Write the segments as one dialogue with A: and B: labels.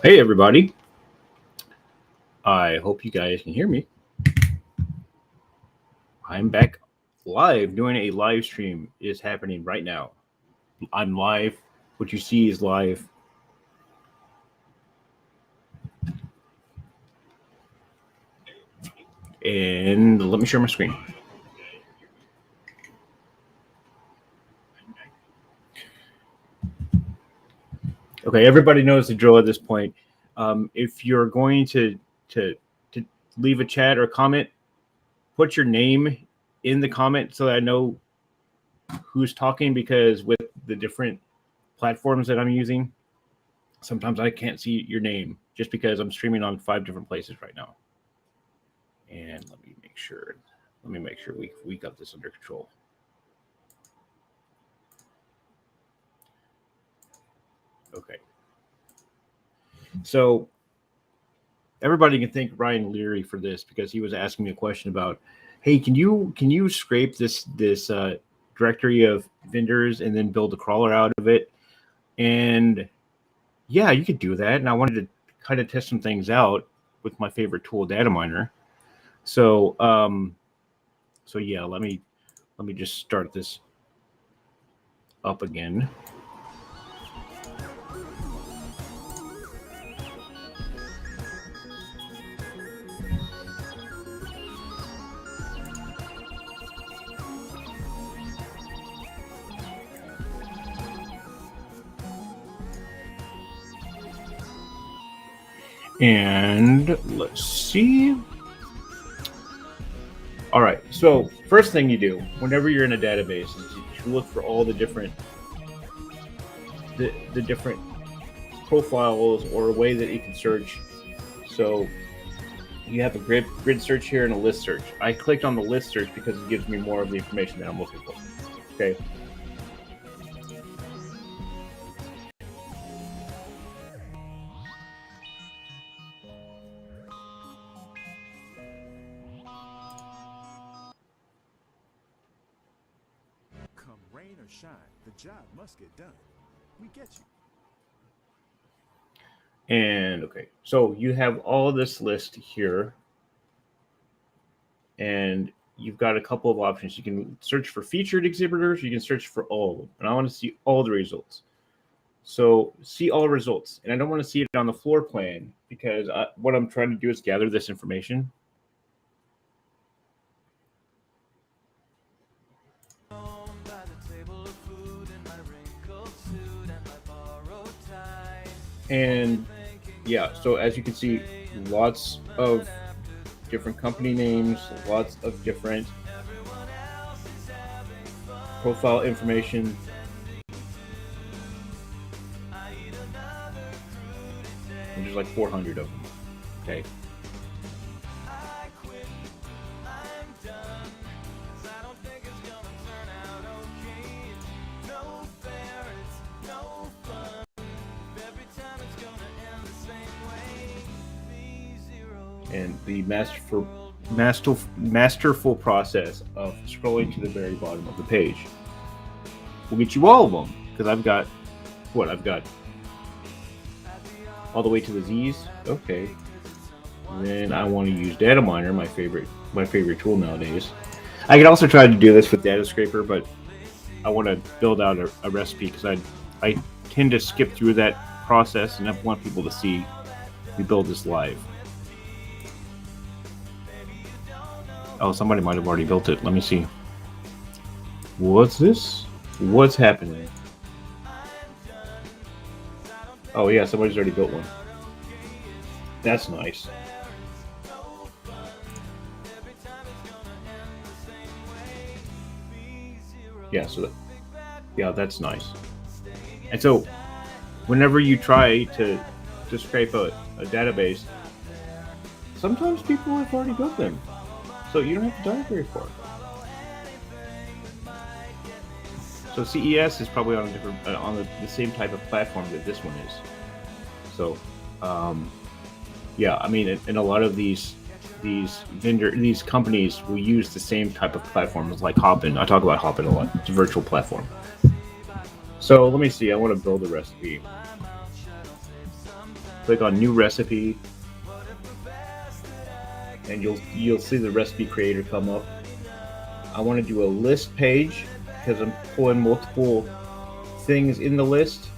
A: Hey everybody, I hope you guys can hear me. I'm back live doing a live stream. It is happening right now. I'm live. What you see is live. And let me share my screen. Okay, everybody knows the drill at this point. If you're going to leave a chat or comment, put your name in the comment so that I know who's talking, because with the different platforms that I'm using, sometimes I can't see your name just because I'm streaming on 5 different places right now. And let me make sure we got this under control. Okay. So everybody can thank Ryan Leary for this, because he was asking me a question about, hey, can you scrape this directory of vendors and then build a crawler out of it? And yeah, you could do that. And I wanted to kind of test some things out with my favorite tool, Data Miner. So yeah, let me just start this up again. And let's see. All right. So first thing you do whenever you're in a database is you look for all the different the different profiles or a way that you can search. So you have a grid search here and a list search. I clicked on the list search because it gives me more of the information that I'm looking for. Okay.
B: Come rain or shine, the job must get done. We get you.
A: And okay, so you have all this list here, and you've got a couple of options. You can search for featured exhibitors, you can search for all of them, and I want to see all the results. So see all results, and I don't want to see it on the floor plan, because what I'm trying to do is gather this information. And yeah, so as you can see, lots of different company names, lots of different profile information. And there's like 400 of them. Okay. And the masterful process of scrolling to the very bottom of the page will get you all of them, because I've got all the way to the Z's. Okay. And then I want to use Data Miner, my favorite tool nowadays. I can also try to do this with Data Scraper, but I want to build out a recipe, because I tend to skip through that process, and I want people to see we build this live. Oh, somebody might have already built it. Let me see. What's this? What's happening? Oh yeah, somebody's already built one. That's nice. Yeah, that's nice. And so whenever you try to scrape a database, sometimes people have already built them. So you don't have to dive very far. So CES is probably on a different, on the same type of platform that this one is. So, yeah, I mean, in a lot of these companies will use the same type of platforms, like Hopin. I talk about Hopin a lot. It's a virtual platform. So let me see. I want to build a recipe. Click on New Recipe, and you'll see the recipe creator come up. I want to do a list page because I'm pulling multiple things in the list.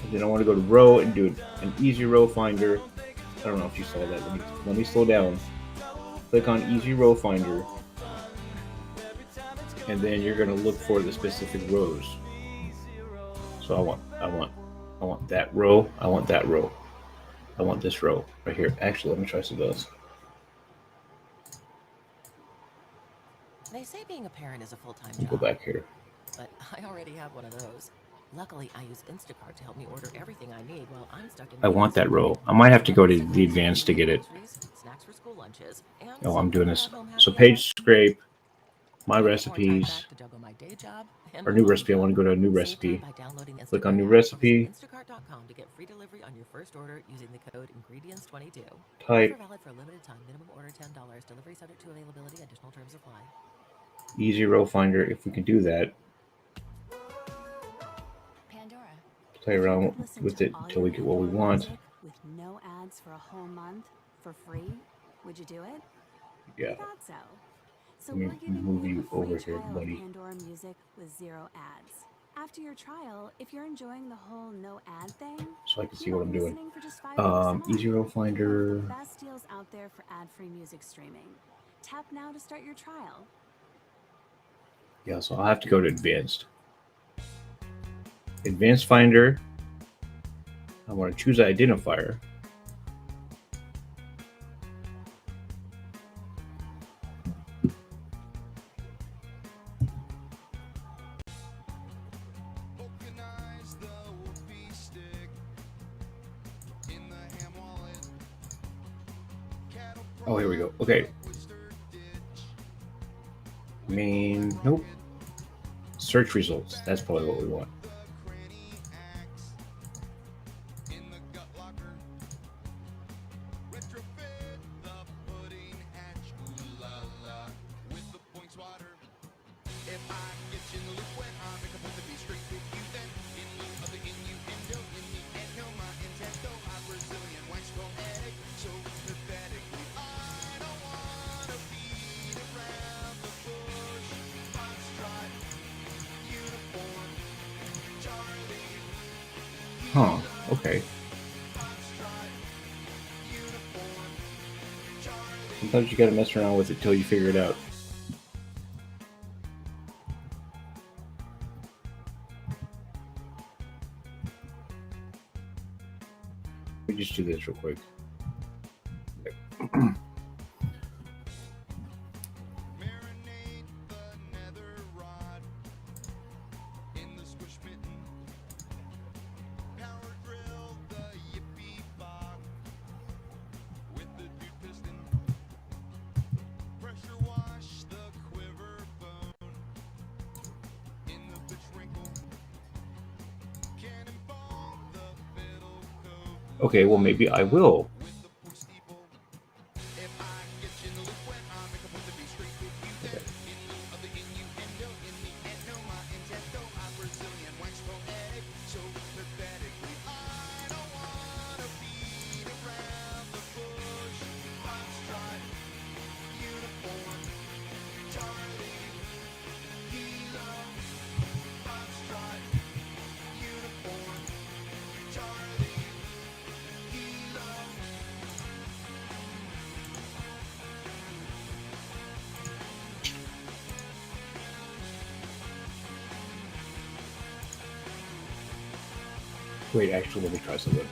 A: And then I want to go to row and do an easy row finder. I don't know if you saw that. Let me slow down. Click on Easy Row Finder, and then you're going to look for the specific rows. So I want that row. I want that row. I want this row right here. Actually, let me try some of those.
C: They say being a parent is a full-time
A: Go
C: job.
A: back here.
C: But I already have one of those. Luckily, I use Instacart to help me order everything I need while I'm stuck in.
A: I want that row. I might have to go to the advanced to get it.
C: Snacks for school lunches.
A: Oh, I'm doing this. So page scrape, my recipes, or new recipe. I want to go to a new recipe. Click on new recipe.
C: Instacart.com to get free delivery on your first order using the code ingredients22.
A: Type.
C: Offer valid for a limited time. Minimum order $10. Delivery subject to availability. Additional terms apply.
A: Easy row finder. If we can do that. Play around with it until we get what we want.
D: With no ads for a whole month for free, would you do it?
A: Yeah.
D: I thought so. So
A: Let me
D: we're giving
A: move
D: you
A: you
D: a free
A: over here,
D: trial
A: buddy.
D: of Pandora Music with 0 ads. After your trial, if you're enjoying the whole no ad thing,
A: So I can see what I'm doing.
D: for just $5 a month.
A: Easy row
D: One
A: finder.
D: of the best deals out there for ad-free music streaming. Tap now to start your trial.
A: Yeah, so I'll have to go to advanced. Advanced finder. I want to choose an identifier. Oh, here we go. Okay. Main. Nope. Search results. That's probably what we want. Huh, okay. Sometimes you gotta mess around with it till you figure it out. Let me just do this real quick. Okay, well, maybe I will. Okay. Wait, actually, let me try something.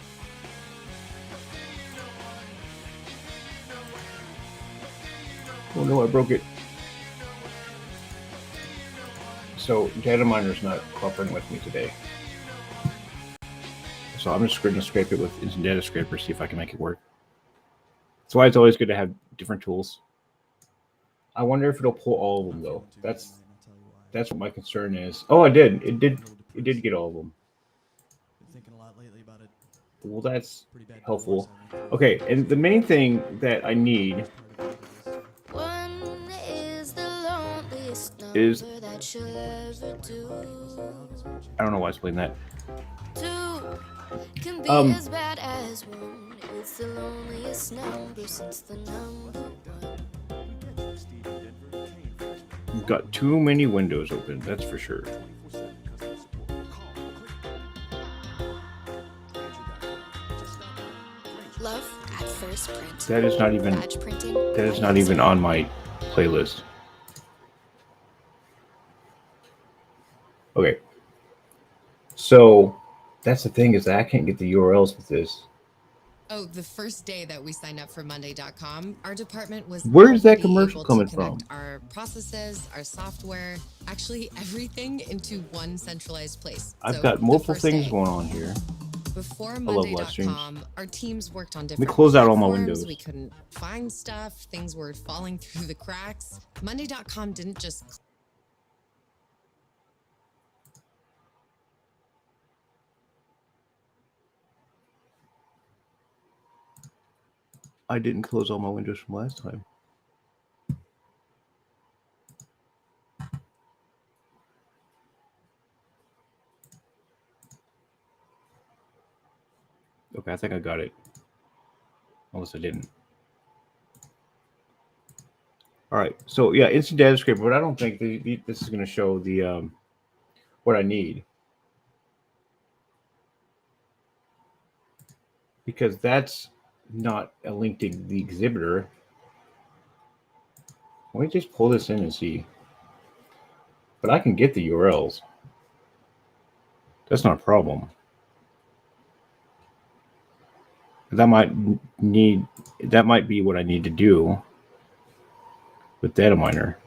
A: Oh no, I broke it. So data miner's not cooperating with me today. So I'm just going to scrape it with Instant Data Scraper, see if I can make it work. That's why it's always good to have different tools. I wonder if it'll pull all of them though. That's what my concern is. Oh, it did. It did get all of them.
E: Thinking a lot lately about it.
A: Well, that's helpful. Okay, and the main thing that I need is I don't know why it's playing that.
F: Can be as bad as one. It's the loneliest number since the number one.
A: We've got too many windows open, that's for sure.
F: Love at first print.
A: That is not even
F: Badge printing.
A: that is not even on my playlist. Okay. So that's the thing, is that I can't get the URLs with this.
G: Oh, the first day that we signed up for Monday.com, our department was
A: Where's that
G: already
A: commercial
G: able
A: coming
G: to connect
A: from?
G: our processes, our software, actually everything into one centralized place.
A: I've
G: So
A: got
G: the
A: multiple
G: first
A: things
G: day,
A: going on here.
G: Before
A: love live streams.
G: Monday.com, our teams worked on
A: Let me
G: different
A: close out all my
G: platforms.
A: windows.
G: We couldn't find stuff. Things were falling through the cracks. Monday.com didn't just
A: I didn't close all my windows from last time. Okay, I think I got it. Unless I didn't. All right, so yeah, instant data scraper, but I don't think this is going to show the what I need, because that's not a link to the exhibitor. Let me just pull this in and see. But I can get the URLs. That's not a problem. That might be what I need to do with data miner,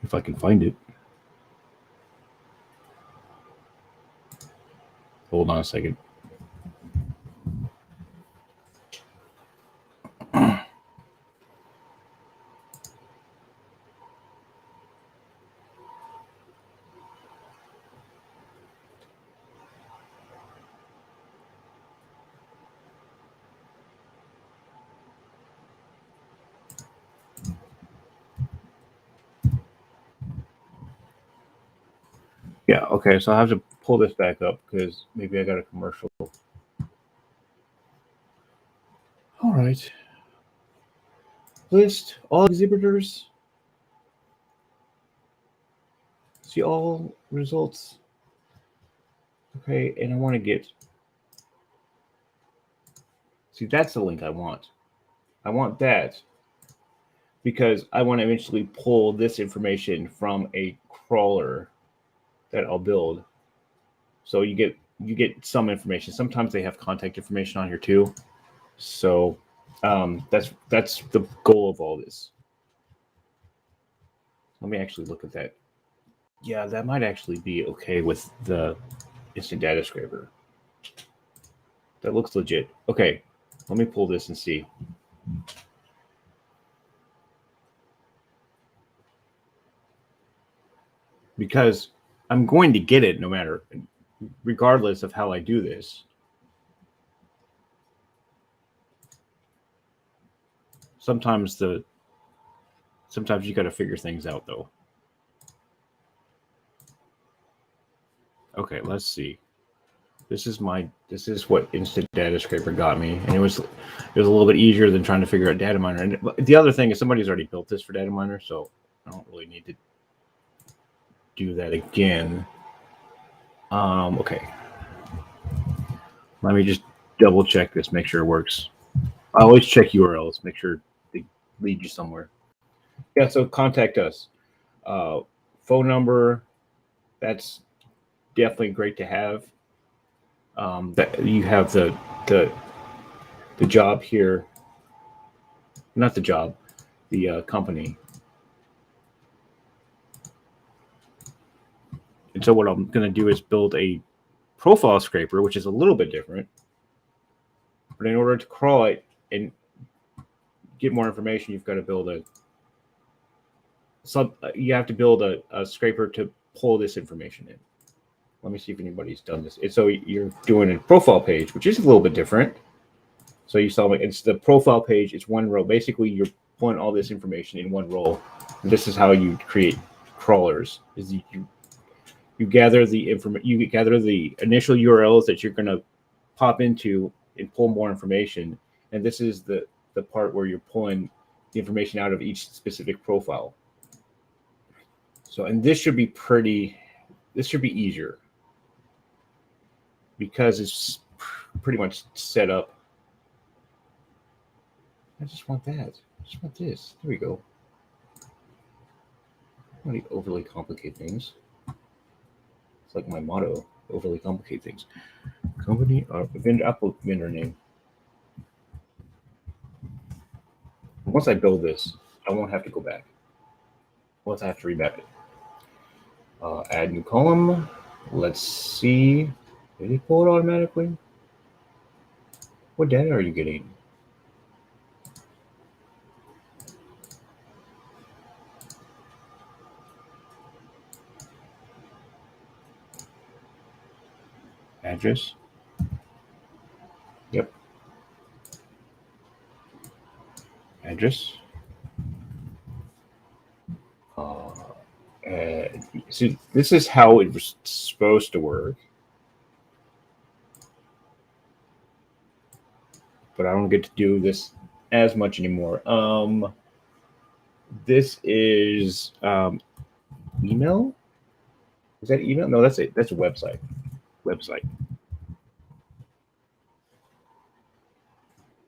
A: if I can find it. Hold on a second. Yeah, okay, so I have to pull this back up because maybe I got a commercial. All right. List all exhibitors. See all results. Okay, and I want to get. See, that's the link I want. I want that because I want to eventually pull this information from a crawler that I'll build. So you get some information. Sometimes they have contact information on here too. So that's the goal of all this. Let me actually look at that. Yeah, that might actually be okay with the instant data scraper. That looks legit. Okay, let me pull this and see. Because I'm going to get it no matter, regardless of how I do this. Sometimes you got to figure things out though. Okay, let's see. This is what instant data scraper got me, and it was a little bit easier than trying to figure out data miner. And the other thing is somebody's already built this for data miner, so I don't really need to do that again. Okay. Let me just double check this, make sure it works. I always check URLs, make sure they lead you somewhere. Yeah, so contact us. Phone number, that's definitely great to have. That you have the job here, not the job, the company. And so what I'm going to do is build a profile scraper, which is a little bit different. But in order to crawl it and get more information, you've got to build you have to build a scraper to pull this information in. Let me see if anybody's done this. So you're doing a profile page, which is a little bit different. So you saw it's the profile page. It's one row. Basically, you're pulling all this information in one row. And this is how you create crawlers. Is you You gather the information. You gather the initial URLs that you're going to pop into and pull more information. And this is the part where you're pulling the information out of each specific profile. So, and this should be easier because it's pretty much set up. I just want that. I just want this. There we go. I don't want to overly complicate things. It's like my motto: overly complicate things. Company or vendor, Apple vendor name. Once I build this, I won't have to go back. Once I have to remap it. Add new column. Let's see. Did he pull it automatically? What data are you getting? Address. Yep. Address. See, this is how it was supposed to work. But I don't get to do this as much anymore. This is email. Is that email? No, that's it. That's a website. Website.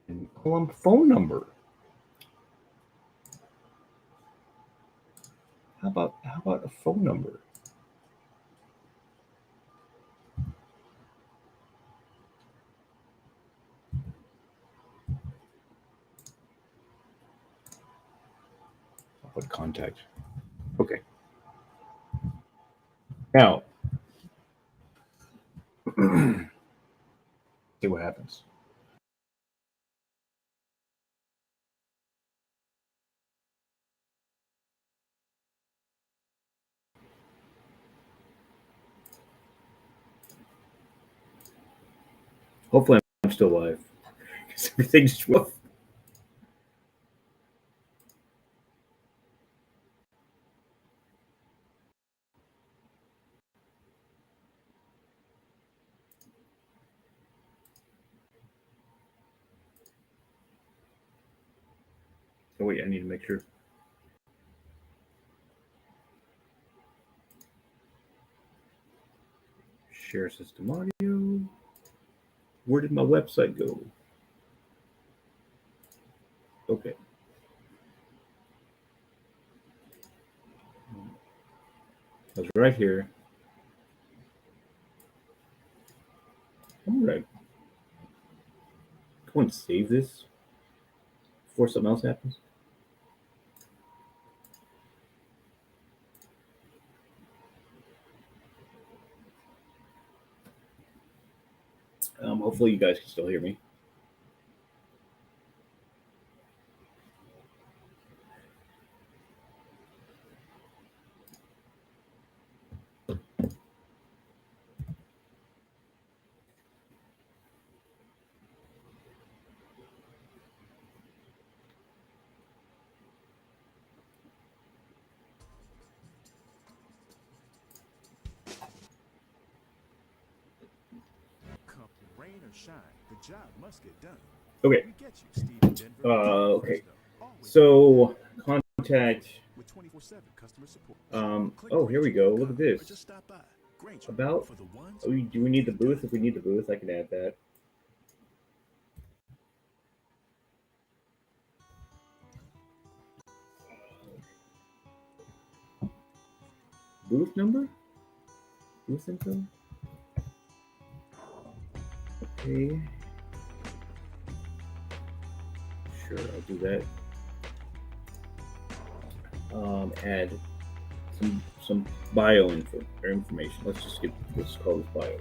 A: And column phone number. How about a phone number? I'll put contact. Okay. Now, see what happens. Hopefully, I'm still alive because everything's rough. Oh wait, I need to make sure. Share system audio. Where did my website go? Okay. I was right here. All right. I want to save this before something else happens. Hopefully you guys can still hear me.
B: Come rain or shine, the job must get done.
A: Okay.
B: We get you, Steve in Denver.
A: Okay.
B: Always
A: So contact.
B: with 24/7 customer support.
A: Oh, here we go. Look at
B: Or
A: this.
B: just stop by. Granger,
A: About.
B: for the ones
A: Oh, do we need the booth? If we need the booth, I can add that. Booth number? Booth info? Okay. Sure, I'll do that. Add some bio info or information. Let's call this bio.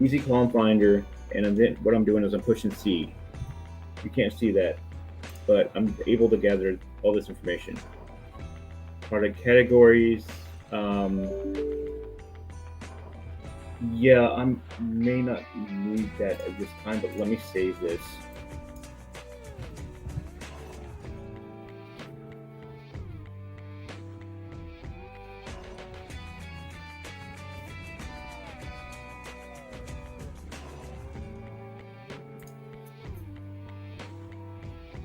A: Easy column finder, and then what I'm doing is I'm pushing C. You can't see that, but I'm able to gather all this information. Product categories. Yeah, I may not need that at this time, but let me save this.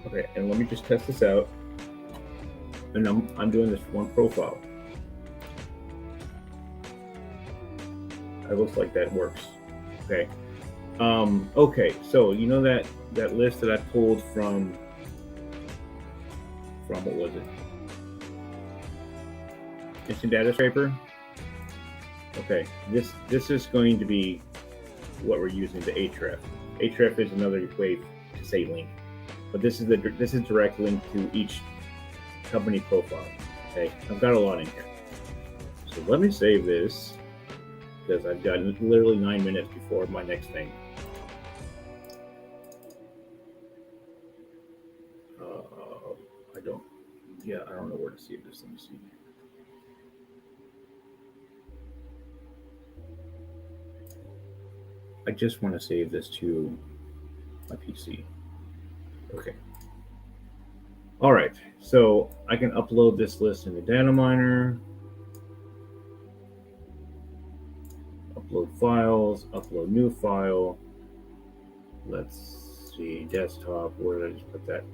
A: Okay, and let me just test this out. And I'm doing this one profile. It looks like that works. Okay. Okay, so you know that list that I pulled from what was it? Instant Data Scraper. Okay, this is going to be what we're using, the href. Href is another way to say link, but this is direct link to each company profile. Okay, I've got a lot in here, so let me save this because I've got literally 9 minutes before my next thing. I don't know where to save this. Let me see. I just want to save this to my PC. Okay. All right, so I can upload this list in the data miner, upload files, upload new file. Let's see, desktop, where did I just put that?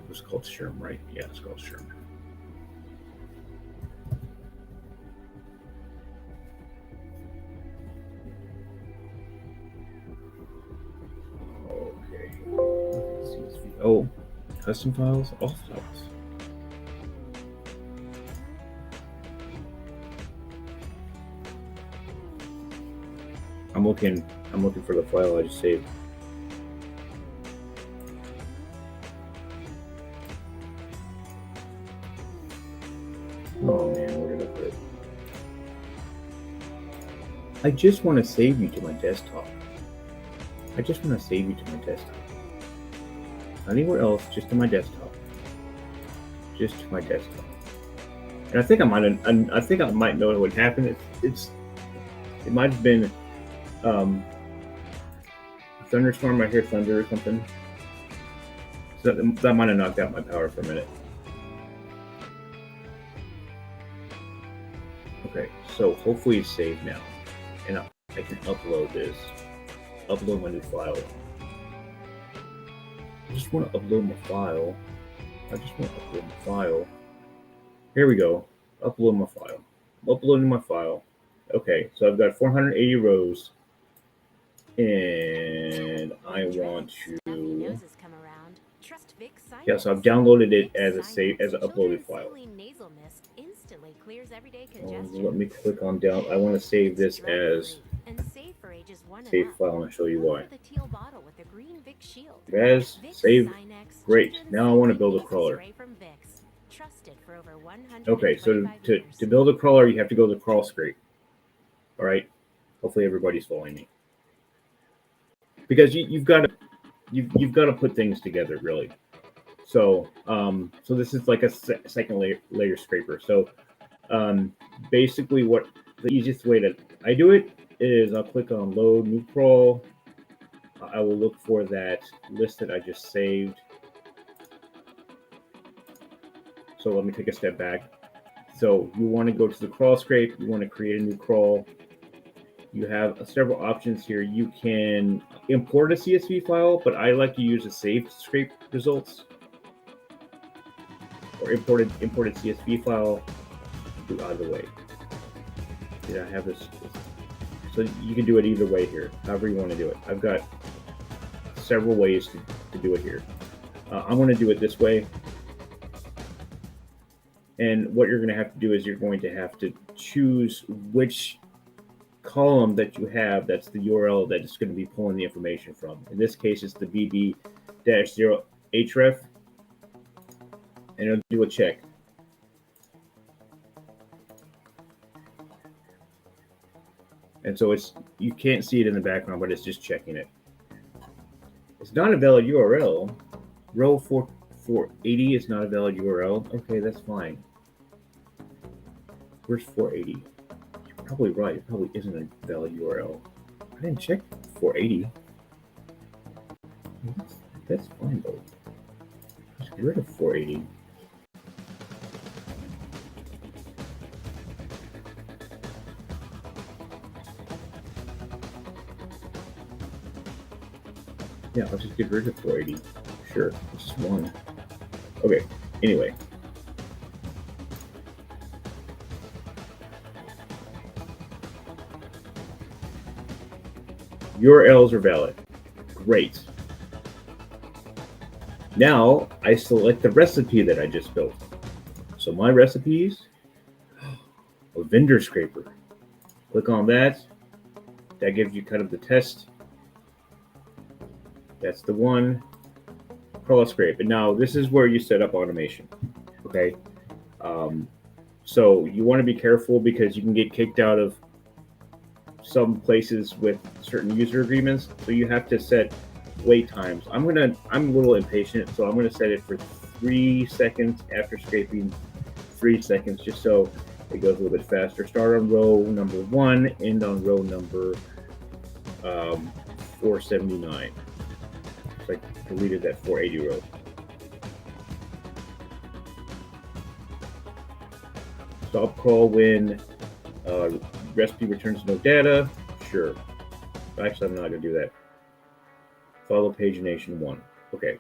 A: It was called Sherm, right? Yeah, it's called Sherm. Okay. Oh, custom files, all files. I'm looking for the file I just saved. Oh man, where did I put it? I just want to save you to my desktop. I just want to save you to my desktop. Anywhere else, just to my desktop. Just to my desktop. And I think I might know what happened. It might have been a thunderstorm. I hear thunder or something. So that might have knocked out my power for a minute. Okay, so hopefully it's saved now, and I can upload this. Upload my new file. I just want to upload my file. Here we go. Upload my file. Uploading my file. Okay, so I've got 480 rows, and I want to. Yeah, so I've downloaded it as an uploaded file. Let me click on down. I want to save this as save file, and I'll show you why. As saved. Great. Now I want to build a crawler. Okay, so to build a crawler, you have to go to crawl scrape. All right. Hopefully everybody's following me. Because you've got to put things together, really. So so this is like a second layer scraper. So basically, what the easiest way that I do it is I'll click on load new crawl. I will look for that list that I just saved. So let me take a step back. So you want to go to the crawl scrape. You want to create a new crawl. You have several options here. You can import a CSV file, but I like to use the saved scrape results or imported CSV file. Do either way. Did I have this? So you can do it either way here, however you want to do it. I've got several ways to do it here. I'm going to do it this way. And what you're going to have to do is you're going to have to choose which column that you have that's the URL that it's going to be pulling the information from. In this case, it's the bb-0 href, and it'll do a check. And so you can't see it in the background, but it's just checking it. It's not a valid URL. Row 480 is not a valid URL. Okay, that's fine. Where's 480? You're probably right. It probably isn't a valid URL. I didn't check 480. That's fine though. Just get rid of 480. Yeah, I'll just get rid of 480. Sure, it's just one. Okay, anyway. URLs are valid. Great. Now I select the recipe that I just built. So my recipes, a vendor scraper. Click on that. That gives you kind of the test. That's the one. Crawl scrape. And now this is where you set up automation. Okay. So you want to be careful because you can get kicked out of some places with certain user agreements. So you have to set wait times. I'm a little impatient, so I'm gonna set it for 3 seconds after scraping, 3 seconds, just so it goes a little bit faster. Start on row number 1, end on row number 479. So I deleted that 480 row. Stop crawl when recipe returns no data. Sure. Actually, I'm not gonna do that. Follow pagination 1. Okay.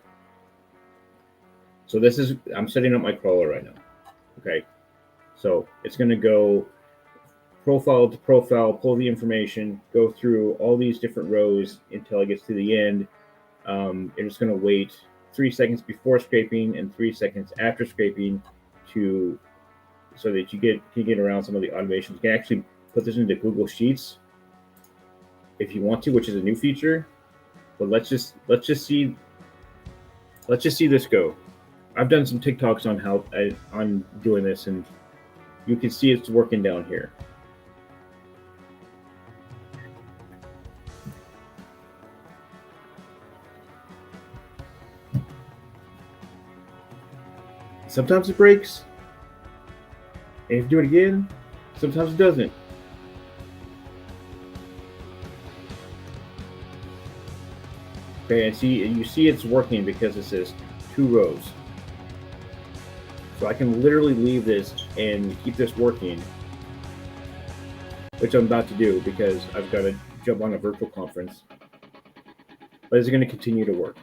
A: So this is, I'm setting up my crawler right now. Okay. So it's going to go profile to profile, pull the information, go through all these different rows until it gets to the end. It's going to wait 3 seconds before scraping and 3 seconds after scraping so that you can get around some of the automations. You can actually put this into Google Sheets if you want to, which is a new feature. But let's just see this go. I've done some TikToks on how on doing this, and you can see it's working down here. Sometimes it breaks, and if you do it again, sometimes it doesn't. Okay, and you see it's working because it says 2 rows. So I can literally leave this and keep this working, which I'm about to do because I've got to jump on a virtual conference. But it's going to continue to work.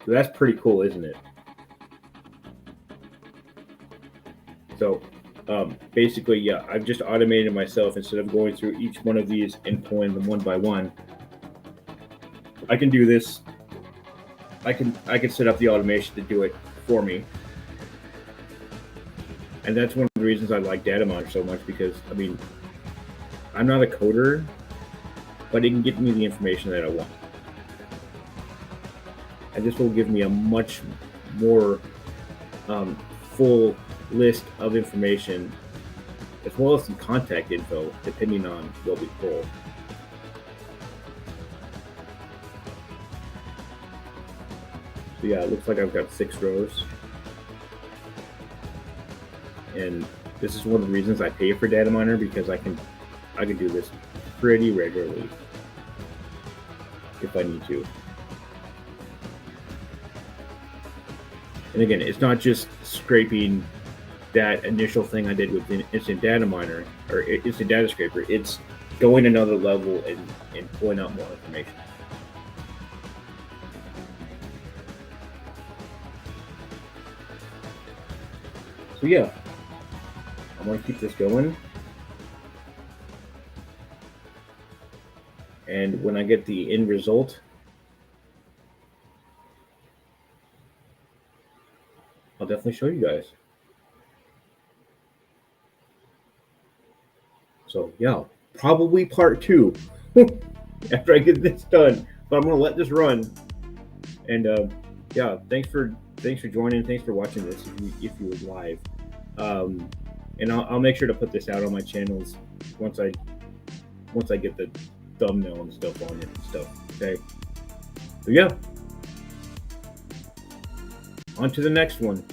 A: So that's pretty cool, isn't it? So basically, yeah, I've just automated myself. Instead of going through each one of these and pulling them one by one, I can do this. I can set up the automation to do it for me. And that's one of the reasons I like Data Miner so much, because I mean, I'm not a coder, but it can get me the information that I want. And this will give me a much more full list of information, as well as some contact info, depending on what we pull. So yeah, it looks like I've got 6 rows. And this is one of the reasons I pay for Data Miner, because I can do this pretty regularly if I need to. And again, it's not just scraping that initial thing I did with Instant Data Miner or Instant Data Scraper. It's going another level and pulling out more information. So yeah, I want to keep this going. And when I get the end result, I'll definitely show you guys. So yeah, probably part 2 after I get this done. But I'm gonna let this run. And yeah, thanks for joining. Thanks for watching this if you were live. And I'll make sure to put this out on my channels once I get the thumbnail and stuff on it and stuff. Okay. So yeah, on to the next one.